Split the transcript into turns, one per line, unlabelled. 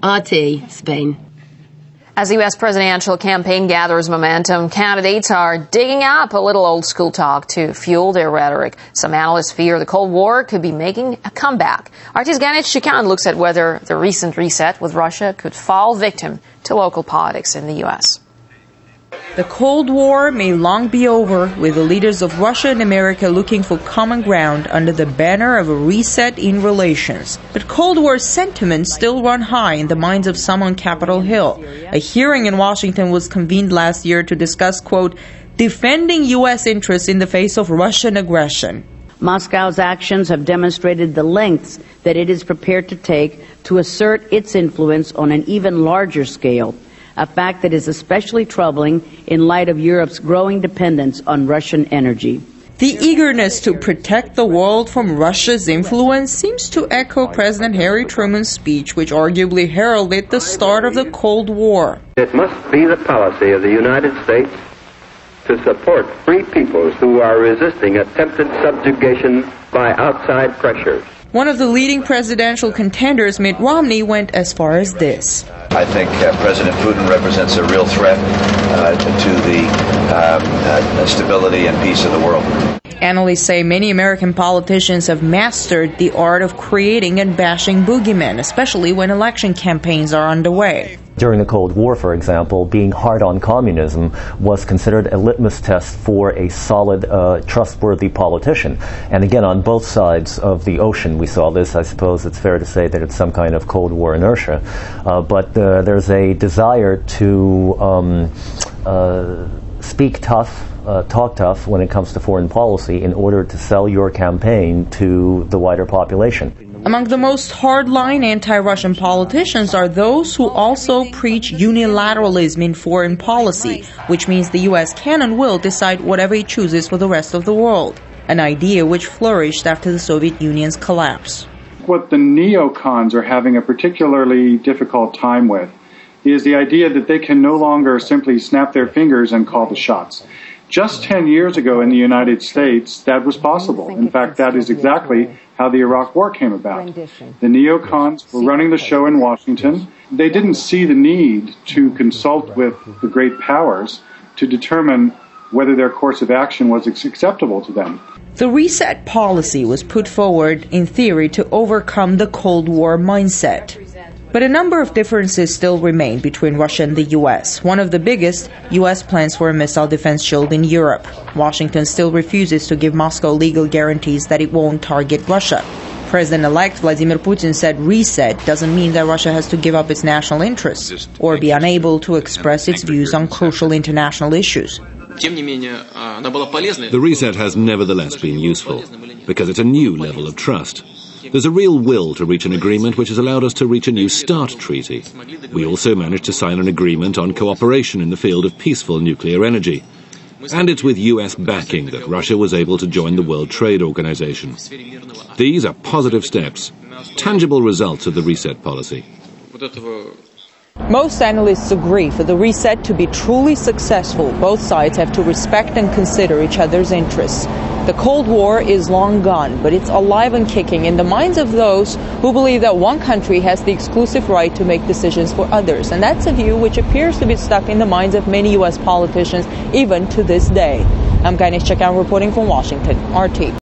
RT, Spain.
As the U.S. presidential campaign gathers momentum, candidates are digging up a little old-school talk to fuel their rhetoric. Some analysts fear the Cold War could be making a comeback. RT's Ganit Shikan looks at whether the recent reset with Russia could fall victim to local politics in the U.S.
The Cold War may long be over, with the leaders of Russia and America looking for common ground under the banner of a reset in relations. But Cold War sentiments still run high in the minds of some on Capitol Hill. A hearing in Washington was convened last year to discuss, quote, defending U.S. interests in the face of Russian aggression.
Moscow's actions have demonstrated the lengths that it is prepared to take to assert its influence on an even larger scale, a fact that is especially troubling in light of Europe's growing dependence on Russian energy.
The eagerness to protect the world from Russia's influence seems to echo President Harry Truman's speech, which arguably heralded the start of the Cold War.
It must be the policy of the United States to support free peoples who are resisting attempted subjugation by outside pressures.
One of the leading presidential contenders, Mitt Romney, went as far as this.
I think President Putin represents a real threat to the stability and peace of the world.
Analysts say many American politicians have mastered the art of creating and bashing boogeymen, especially when election campaigns are underway.
During the Cold War, for example, being hard on communism was considered a litmus test for a solid, trustworthy politician. And again, on both sides of the ocean, we saw this. I suppose it's fair to say that it's some kind of Cold War inertia. But there's a desire to speak tough, talk tough when it comes to foreign policy in order to sell your campaign to the wider population.
Among the most hardline anti-Russian politicians are those who also preach unilateralism in foreign policy, which means the U.S. can and will decide whatever it chooses for the rest of the world, an idea which flourished after the Soviet Union's collapse.
What the neocons are having a particularly difficult time with is the idea that they can no longer simply snap their fingers and call the shots. Just 10 years ago in the United States, that was possible. In fact, that is exactly how the Iraq War came about. The neocons were running the show in Washington. They didn't see the need to consult with the great powers to determine whether their course of action was acceptable to them.
The reset policy was put forward in theory to overcome the Cold War mindset. But a number of differences still remain between Russia and the U.S. One of the biggest, U.S. plans for a missile defense shield in Europe. Washington still refuses to give Moscow legal guarantees that it won't target Russia. President-elect Vladimir Putin said reset doesn't mean that Russia has to give up its national interests or be unable to express its views on crucial international issues.
The reset has nevertheless been useful because it's a new level of trust. There's a real will to reach an agreement which has allowed us to reach a new START treaty. We also managed to sign an agreement on cooperation in the field of peaceful nuclear energy. And it's with US backing that Russia was able to join the World Trade Organization. These are positive steps, tangible results of the reset policy.
Most analysts agree for the reset to be truly successful, both sides have to respect and consider each other's interests. The Cold War is long gone, but it's alive and kicking in the minds of those who believe that one country has the exclusive right to make decisions for others. And that's a view which appears to be stuck in the minds of many U.S. politicians, even to this day. I'm Ganit Shikan reporting from Washington, RT.